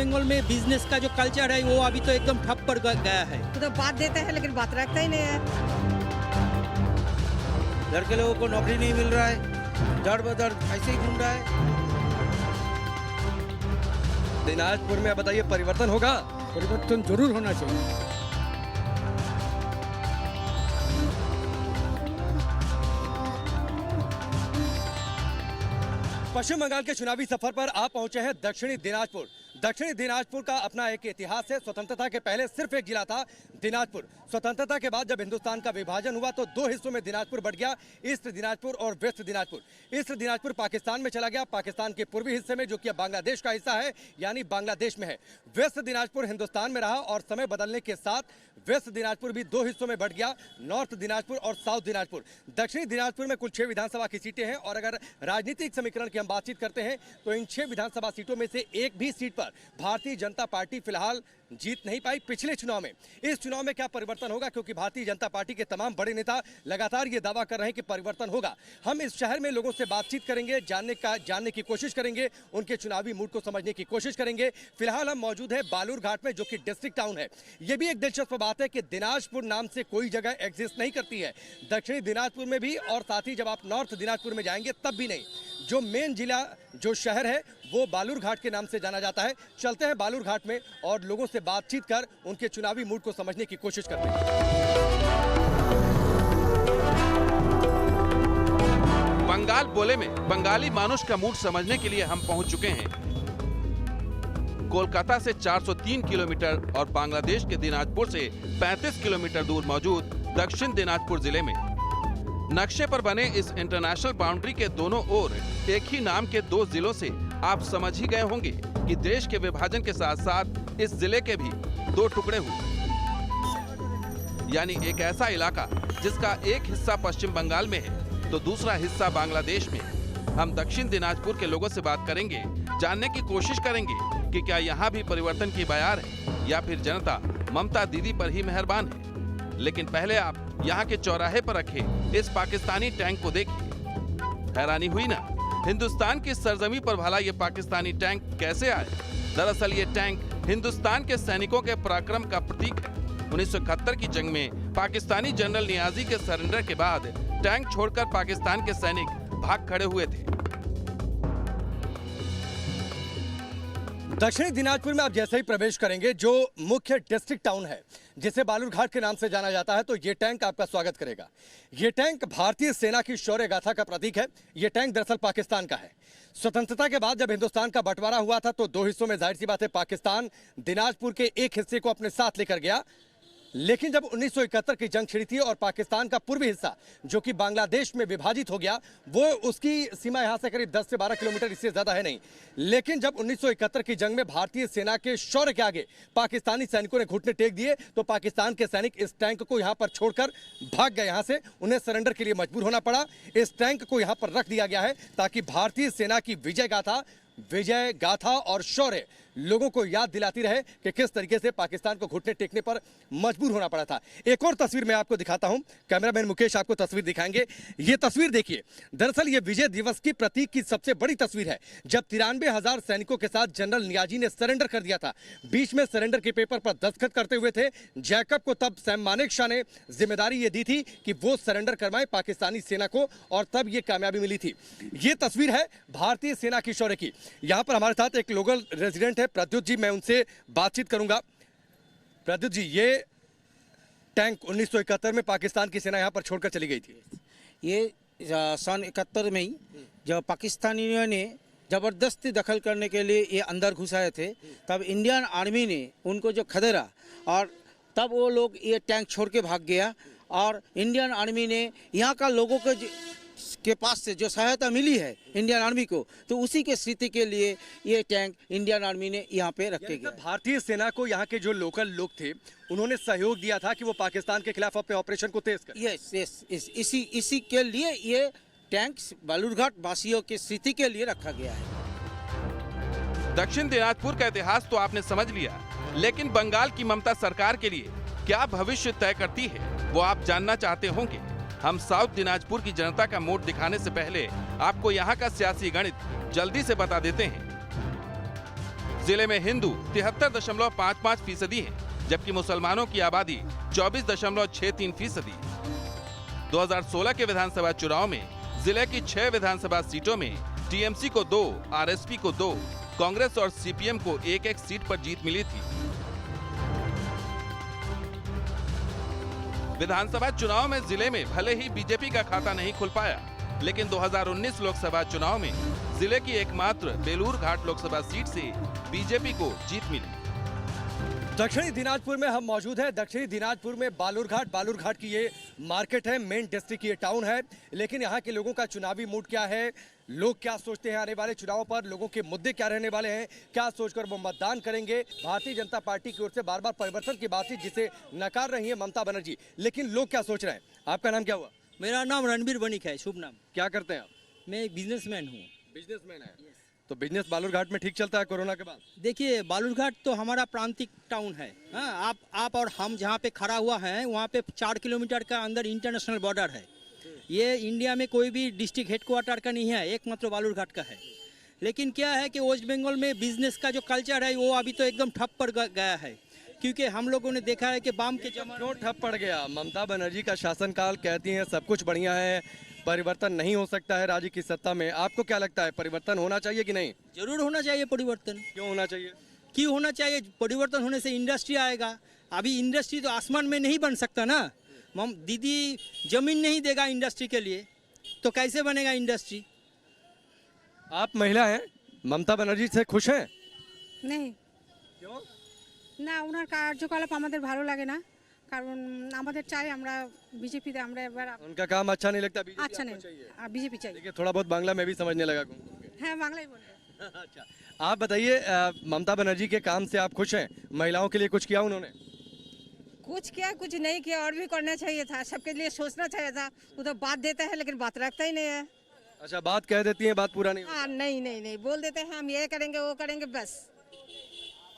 बंगाल में बिजनेस का जो कल्चर है वो अभी तो एकदम ठप पड़ गया है। तो बात देता है लेकिन बात रखता ही नहीं है। लड़के लोगों को नौकरी नहीं मिल रहा है, दर बदर ऐसे ही घूम रहा है। दिनाजपुर में बताइए परिवर्तन होगा? परिवर्तन जरूर होना चाहिए। पश्चिम बंगाल के चुनावी सफर पर आप पहुंचे हैं दक्षिणी दिनाजपुर। दक्षिणी दिनाजपुर का अपना एक इतिहास है। स्वतंत्रता के पहले सिर्फ एक जिला था, दिनाजपुर। स्वतंत्रता के बाद जब हिंदुस्तान का विभाजन हुआ तो दो हिस्सों में दिनाजपुर बढ़ गया, ईस्ट दिनाजपुर और वेस्ट दिनाजपुर। ईस्ट दिनाजपुर पाकिस्तान में चला गया, पाकिस्तान के पूर्वी हिस्से में, जो कि अब बांग्लादेश का हिस्सा है, यानी बांग्लादेश में है। वेस्ट दिनाजपुर हिंदुस्तान में रहा और समय बदलने के साथ वेस्ट दिनाजपुर भी दो हिस्सों में बढ़ गया, नॉर्थ दिनाजपुर और साउथ दिनाजपुर। दक्षिणी दिनाजपुर में कुल 6 विधानसभा की सीटें हैं और अगर राजनीतिक समीकरण की हम बातचीत करते हैं तो इन 6 विधानसभा सीटों में से एक भी सीट पर भारतीय जनता पार्टी फिलहाल जीत नहीं पाई पिछले चुनाव में। इस चुनाव में क्या परिवर्तन होगा, क्योंकि भारतीय जनता पार्टी के तमाम बड़े नेता लगातार ये दावा कर रहे हैं कि परिवर्तन होगा। हम इस शहर में लोगों से बातचीत करेंगे, जानने की कोशिश करेंगे, उनके चुनावी मूड को समझने की कोशिश करेंगे। फिलहाल हम मौजूद है बालूरघाट में, जो कि डिस्ट्रिक्ट टाउन है। ये भी एक दिलचस्प बात है कि दिनाजपुर नाम से कोई जगह एग्जिस्ट नहीं करती है दक्षिणी दिनाजपुर में भी, और साथ ही जब आप नॉर्थ दिनाजपुर में जाएंगे तब भी नहीं। जो मेन जिला, जो शहर है, वो बालूरघाट के नाम से जाना जाता है। चलते हैं बालूरघाट में और लोगों से बातचीत कर उनके चुनावी मूड को समझने की कोशिश करते हैं। बंगाल बोले में बंगाली मानुष का मूड समझने के लिए हम पहुंच चुके हैं कोलकाता से 403 किलोमीटर और बांग्लादेश के दिनाजपुर से 35 किलोमीटर दूर मौजूद दक्षिण दिनाजपुर जिले में। नक्शे पर बने इस इंटरनेशनल बाउंड्री के दोनों ओर एक ही नाम के 2 जिलों से आप समझ ही गए होंगे कि देश के विभाजन के साथ साथ इस जिले के भी 2 टुकड़े हुए, यानी एक ऐसा इलाका जिसका एक हिस्सा पश्चिम बंगाल में है तो दूसरा हिस्सा बांग्लादेश में। हम दक्षिण दिनाजपुर के लोगों से बात करेंगे, जानने की कोशिश करेंगे कि क्या यहाँ भी परिवर्तन की बयार है या फिर जनता ममता दीदी पर ही मेहरबान है। लेकिन पहले आप यहाँ के चौराहे पर रखे इस पाकिस्तानी टैंक को देखिए। हैरानी हुई ना, हिंदुस्तान की सरजमी पर भला ये पाकिस्तानी टैंक कैसे आए? दरअसल ये टैंक हिंदुस्तान के सैनिकों के पराक्रम का प्रतीक है। 1971 की जंग में पाकिस्तानी जनरल नियाजी के सरेंडर के बाद टैंक छोड़कर पाकिस्तान के सैनिक भाग खड़े हुए थे। दक्षिणी दिनाजपुर में आप जैसे ही प्रवेश करेंगे, जो मुख्य डिस्ट्रिक्ट टाउन है जिसे बालूरघाट के नाम से जाना जाता है, तो ये टैंक आपका स्वागत करेगा। ये टैंक भारतीय सेना की शौर्य गाथा का प्रतीक है। ये टैंक दरअसल पाकिस्तान का है। स्वतंत्रता के बाद जब हिंदुस्तान का बंटवारा हुआ था तो 2 हिस्सों में, जाहिर सी बात है, पाकिस्तान दिनाजपुर के एक हिस्से को अपने साथ लेकर गया। लेकिन जब 1971 की जंग छिड़ी थी और पाकिस्तान का पूर्वी हिस्सा, जो कि बांग्लादेश में विभाजित हो गया, वो उसकी सीमा यहां से करीब 10 से 12 किलोमीटर, इससे ज्यादा है नहीं। लेकिन जब 1971 की जंग में भारतीय सेना के शौर्य के आगे पाकिस्तानी सैनिकों ने घुटने टेक दिए तो पाकिस्तान के सैनिक इस टैंक को यहां पर छोड़कर भाग गए। यहां से उन्हें सरेंडर के लिए मजबूर होना पड़ा। इस टैंक को यहां पर रख दिया गया है ताकि भारतीय सेना की विजय गाथा और शौर्य लोगों को याद दिलाती रहे कि किस तरीके से पाकिस्तान को घुटने टेकने पर मजबूर होना पड़ा था। एक और तस्वीर मैं आपको दिखाता हूं, कैमरामैन मुकेश आपको तस्वीर दिखाएंगे। ये तस्वीर देखिए, दरअसल ये विजय दिवस की प्रतीक की सबसे बड़ी तस्वीर है, जब 93,000 सैनिकों के साथ जनरल नियाजी ने सरेंडर कर दिया था। बीच में सरेंडर के पेपर पर दस्तखत करते हुए थे जैकब को। तब सैम मानेकशॉ ने जिम्मेदारी ये दी थी कि वो सरेंडर करवाएं पाकिस्तानी सेना को, और तब ये कामयाबी मिली थी। ये तस्वीर है भारतीय सेना की शौर्य की। यहां पर हमारे साथ एक लोकल रेजिडेंट है प्रद्युत जी, मैं उनसे बातचीत करूंगा। प्रद्युत जी, ये टैंक 1971 में पाकिस्तान की सेना यहां पर छोड़कर चली गई थी। ये सन 71 में ही जब पाकिस्तानियों ने ज़बरदस्ती दखल करने के लिए ये अंदर घुसाए थे, तब इंडियन आर्मी ने उनको जो खदेड़ा और तब वो लोग ये टैंक छोड़ के भाग गया। और इंडियन आर्मी ने यहाँ का लोगों के पास से जो सहायता मिली है इंडियन आर्मी को, तो उसी के स्थिति के लिए ये टैंक इंडियन आर्मी ने यहाँ पे रखे गए। भारतीय सेना को यहाँ के जो लोकल लोग थे उन्होंने सहयोग दिया था कि वो पाकिस्तान के खिलाफ अपने ऑपरेशन को तेज करें। यस, इसी के लिए ये टैंक बालूरघाट वासियों की स्थिति के लिए रखा गया है। दक्षिण दिनाजपुर का इतिहास तो आपने समझ लिया, लेकिन बंगाल की ममता सरकार के लिए क्या भविष्य तय करती है वो आप जानना चाहते होंगे। हम साउथ दिनाजपुर की जनता का मूड दिखाने से पहले आपको यहाँ का सियासी गणित जल्दी से बता देते हैं। जिले में हिंदू 73.55% है, जबकि मुसलमानों की आबादी 24.63%। 2016 के विधानसभा चुनाव में जिले की 6 विधानसभा सीटों में टीएमसी को 2, आरएसपी को 2, कांग्रेस और सीपीएम को 1-1 सीट पर जीत मिली थी। विधानसभा चुनाव में जिले में भले ही बीजेपी का खाता नहीं खुल पाया, लेकिन 2019 लोकसभा चुनाव में जिले की एकमात्र बेलूर घाट लोकसभा सीट से बीजेपी को जीत मिली। दक्षिणी दिनाजपुर में हम मौजूद हैं। दक्षिणी दिनाजपुर में बालूर घाट की ये मार्केट है, मेन डिस्ट्रिक्ट की ये टाउन है। लेकिन यहाँ के लोगों का चुनावी मूड क्या है, लोग क्या सोचते हैं आने वाले चुनावों पर, लोगों के मुद्दे क्या रहने वाले हैं, क्या सोचकर वो मतदान करेंगे। भारतीय जनता पार्टी की ओर से बार बार परिवर्तन की बात जिसे नकार रही है ममता बनर्जी, लेकिन लोग क्या सोच रहे हैं। आपका नाम क्या हुआ? मेरा नाम रणबीर बनिक है, शुभ नाम। क्या करते हैं आप? मैं एक बिजनेसमैन हूँ। बिजनेसमैन है। तो बिजनेस बालूर घाट में ठीक चलता है कोरोना के बाद? देखिए, बालूर घाट तो हमारा प्रांतिक टाउन है। हाँ, आप और हम जहाँ पे खड़ा हुआ है वहाँ पे 4 किलोमीटर का अंदर इंटरनेशनल बॉर्डर है। ये इंडिया में कोई भी डिस्ट्रिक्ट हेडक्वार्टर का नहीं है, एकमात्र बालूर घाट का है। लेकिन क्या है कि वेस्ट बंगाल में बिजनेस का जो कल्चर है वो अभी तो एकदम ठप पड़ गया है, क्योंकि हम लोगों ने देखा है कि बाम के जमाने क्यों ठप पड़ गया? ममता बनर्जी का शासनकाल, कहती हैं सब कुछ बढ़िया है, परिवर्तन नहीं हो सकता है राज्य की सत्ता में। आपको क्या लगता है, परिवर्तन होना चाहिए कि नहीं? जरूर होना चाहिए परिवर्तन। क्यों होना चाहिए? क्यों होना चाहिए? परिवर्तन होने से इंडस्ट्री आएगा। अभी इंडस्ट्री तो आसमान में नहीं बन सकता ना। दीदी जमीन नहीं देगा इंडस्ट्री के लिए तो कैसे बनेगा इंडस्ट्री? आप महिला हैं, ममता बनर्जी से खुश हैं? नहीं क्यों? না ওনার কার্যকলাপ আমাদের ভালো লাগে না, কারণ আমাদের চাই আমরা বিজেপিতে আমরা এবার उनका काम अच्छा नहीं लगता? बीजेपी আচ্ছা নেই, বিজেপি চাই। देखिए थोड़ा बहुत बांग्ला में भी समझने लगा। হ্যাঁ বাংলাই বলবো। अच्छा, आप बताइए, ममता बनर्जी के काम से आप खुश हैं? महिलाओं के लिए कुछ किया उन्होंने? कुछ किया कुछ नहीं किया, और भी करना चाहिए था, सबके लिए सोचना चाहिए था। वो तो बात देता है लेकिन बात रखता ही नहीं है। अच्छा, बात कह देती हैं, बात पूरा नहीं होता। हाँ नहीं नहीं नहीं बोल देते हैं हम ये करेंगे वो करेंगे बस।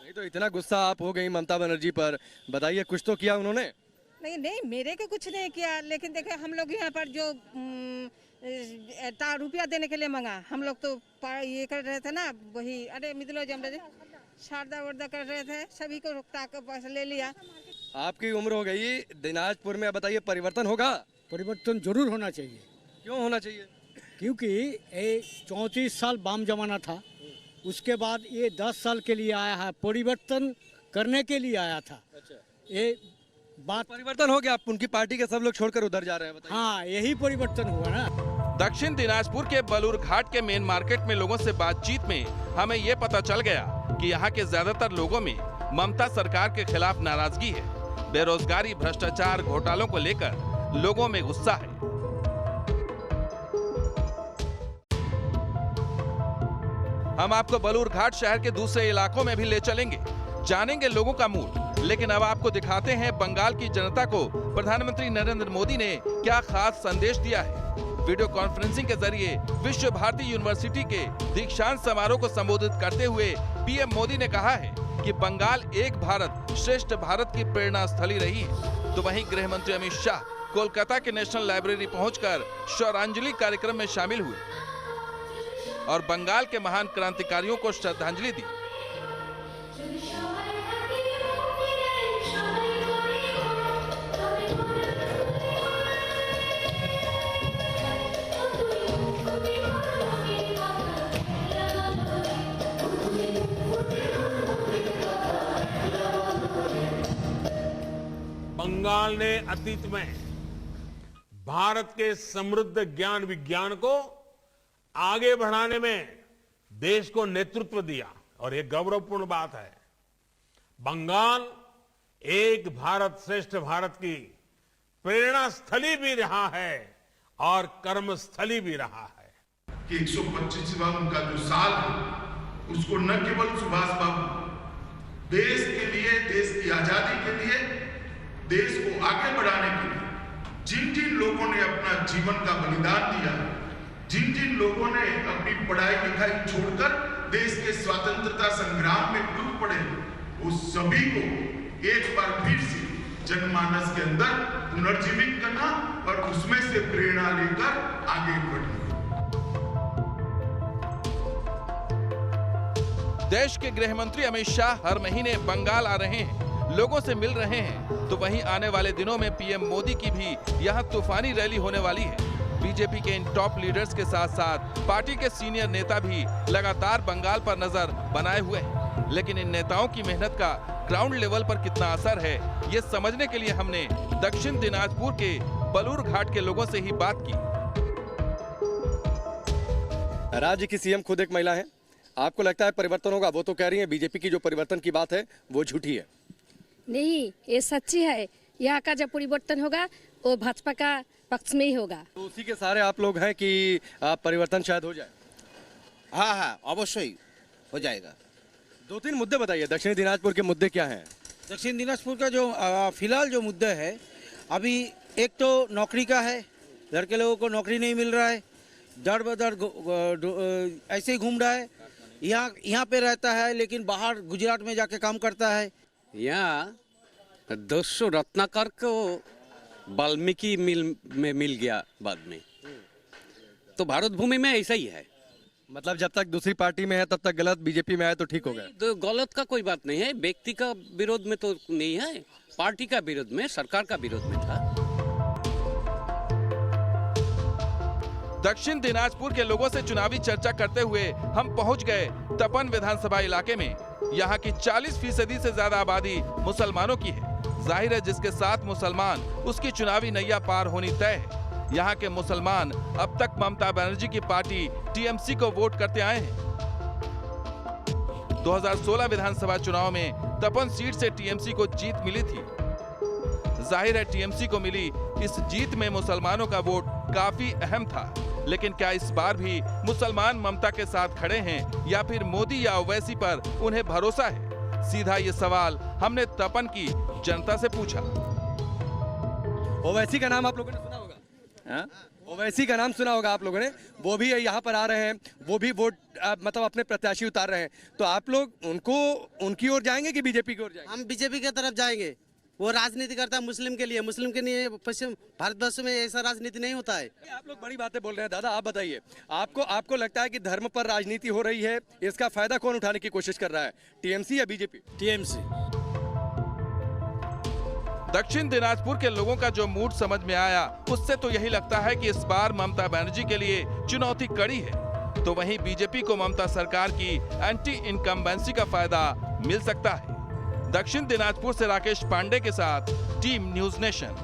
नहीं तो इतना गुस्सा आप हो गई ममता बनर्जी पर, बताइए कुछ तो किया उन्होंने? नहीं नहीं मेरे को कुछ नहीं किया, लेकिन देखे हम लोग यहाँ पर जो रुपया देने के लिए मांगा, हम लोग तो ये कर रहे थे ना, वही अरे मिथिला जमराज शारदा वर्दा कर रहे थे, सभी को रुकता कर पैसा ले लिया। आपकी उम्र हो गई दिनाजपुर में, बताइए परिवर्तन होगा? परिवर्तन जरूर होना चाहिए, क्यों होना चाहिए? क्योंकि ये 34 साल वाम जमाना था, उसके बाद ये 10 साल के लिए आया है, परिवर्तन करने के लिए आया था। अच्छा, ये बात परिवर्तन हो गया, उनकी पार्टी के सब लोग छोड़कर उधर जा रहे हैं, बताइए। हाँ, यही परिवर्तन हुआ ना। दक्षिण दिनाजपुर के बलूर घाट के मेन मार्केट में लोगों से बातचीत में हमें ये पता चल गया कि यहाँ के ज्यादातर लोगों में ममता सरकार के खिलाफ नाराजगी है। बेरोजगारी, भ्रष्टाचार, घोटालों को लेकर लोगों में गुस्सा है। हम आपको बलूर घाट शहर के दूसरे इलाकों में भी ले चलेंगे, जानेंगे लोगों का मूड। लेकिन अब आपको दिखाते हैं बंगाल की जनता को प्रधानमंत्री नरेंद्र मोदी ने क्या खास संदेश दिया है। वीडियो कॉन्फ्रेंसिंग के जरिए विश्व भारती यूनिवर्सिटी के दीक्षांत समारोह को संबोधित करते हुए पीएम मोदी ने कहा है कि बंगाल एक भारत श्रेष्ठ भारत की प्रेरणा स्थली रही है। तो वहीं गृह मंत्री अमित शाह कोलकाता के नेशनल लाइब्रेरी पहुंचकर श्रद्धांजलि कार्यक्रम में शामिल हुए और बंगाल के महान क्रांतिकारियों को श्रद्धांजलि दी। बंगाल ने अतीत में भारत के समृद्ध ज्ञान विज्ञान को आगे बढ़ाने में देश को नेतृत्व दिया और यह गौरवपूर्ण बात है। बंगाल एक भारत श्रेष्ठ भारत की प्रेरणा स्थली भी रहा है और कर्म स्थली भी रहा है कि 125वां उनका जो साल है उसको न केवल सुभाष बाबू देश के लिए, देश की आजादी के लिए, देश को आगे बढ़ाने के लिए जिन जिन लोगों ने अपना जीवन का बलिदान दिया, जिन जिन लोगों ने अपनी पढ़ाई लिखाई छोड़कर देश के स्वतंत्रता संग्राम में कूद पड़े, उस सभी को एक बार फिर से जनमानस के अंदर पुनर्जीवित करना और उसमें से प्रेरणा लेकर आगे बढ़ना। देश के गृह मंत्री अमित शाह हर महीने बंगाल आ रहे हैं, लोगों से मिल रहे हैं, तो वहीं आने वाले दिनों में पीएम मोदी की भी यहां तूफानी रैली होने वाली है। बीजेपी के इन टॉप लीडर्स के साथ साथ पार्टी के सीनियर नेता भी लगातार बंगाल पर नजर बनाए हुए हैं, लेकिन इन नेताओं की मेहनत का ग्राउंड लेवल पर कितना असर है, ये समझने के लिए हमने दक्षिण दिनाजपुर के बलूर घाट के लोगों से ही बात की। राज्य की सीएम खुद एक महिला है, आपको लगता है परिवर्तन होगा? वो तो कह रही है बीजेपी की जो परिवर्तन की बात है वो झूठी है। नहीं, ये सच्ची है। यहाँ का जब परिवर्तन होगा वो भाजपा का पक्ष में ही होगा। तो उसी के सारे आप लोग हैं कि परिवर्तन शायद हो जाए। हाँ, अवश्य हो जाएगा। 2-3 मुद्दे बताइए, दक्षिण दिनाजपुर के मुद्दे क्या हैं? दक्षिण दिनाजपुर का जो फिलहाल जो मुद्दा है, अभी एक तो नौकरी का है, लड़के लोगों को नौकरी नहीं मिल रहा है, दर बदर ऐसे ही घूम रहा है। यहाँ पे रहता है लेकिन बाहर गुजरात में जाके काम करता है। यहाँ 200 रत्नाकर को वाल्मीकि मिल में मिल गया बाद में, तो भारत भूमि में ऐसा ही है। मतलब जब तक दूसरी पार्टी में है तब तक गलत, बीजेपी में है तो ठीक हो गया। तो गलत का कोई बात नहीं है, व्यक्ति का विरोध में तो नहीं है, पार्टी का विरोध में, सरकार का विरोध में था। दक्षिण दिनाजपुर के लोगों से चुनावी चर्चा करते हुए हम पहुंच गए तपन विधानसभा इलाके में। यहाँ की 40% से ज्यादा आबादी मुसलमानों की है। जाहिर है जिसके साथ मुसलमान उसकी चुनावी नैया पार होनी तय है। यहाँ के मुसलमान अब तक ममता बनर्जी की पार्टी टीएमसी को वोट करते आए हैं। 2016 विधानसभा चुनाव में तपन सीट से टीएमसी को जीत मिली थी। जाहिर है टीएमसी को मिली इस जीत में मुसलमानों का वोट काफी अहम था, लेकिन क्या इस बार भी मुसलमान ममता के साथ खड़े हैं या फिर मोदी या ओवैसी पर उन्हें भरोसा है? सीधा ये सवाल हमने तपन की जनता से पूछा। ओवैसी का नाम आप लोगों ने सुना होगा? ओवैसी का नाम सुना होगा आप लोगों ने। वो भी यहाँ पर आ रहे हैं, वो भी वोट मतलब अपने प्रत्याशी उतार रहे हैं, तो आप लोग उनकी ओर जाएंगे कि बीजेपी की ओर जाएंगे? हम बीजेपी की तरफ जाएंगे। वो राजनीति करता है मुस्लिम के लिए, मुस्लिम के लिए। पश्चिम भारतवर्ष में ऐसा राजनीति नहीं होता है। आप लोग बड़ी बातें बोल रहे हैं। दादा आप बताइए, आपको लगता है कि धर्म पर राजनीति हो रही है, इसका फायदा कौन उठाने की कोशिश कर रहा है, टीएमसी या बीजेपी? टीएमसी। दक्षिण दिनाजपुर के लोगों का जो मूड समझ में आया, उससे तो यही लगता है कि इस बार ममता बनर्जी के लिए चुनौती कड़ी है, तो वहीं बीजेपी को ममता सरकार की एंटी इनकम्बेंसी का फायदा मिल सकता है। दक्षिण दिनाजपुर से राकेश पांडे के साथ टीम न्यूज़ नेशन।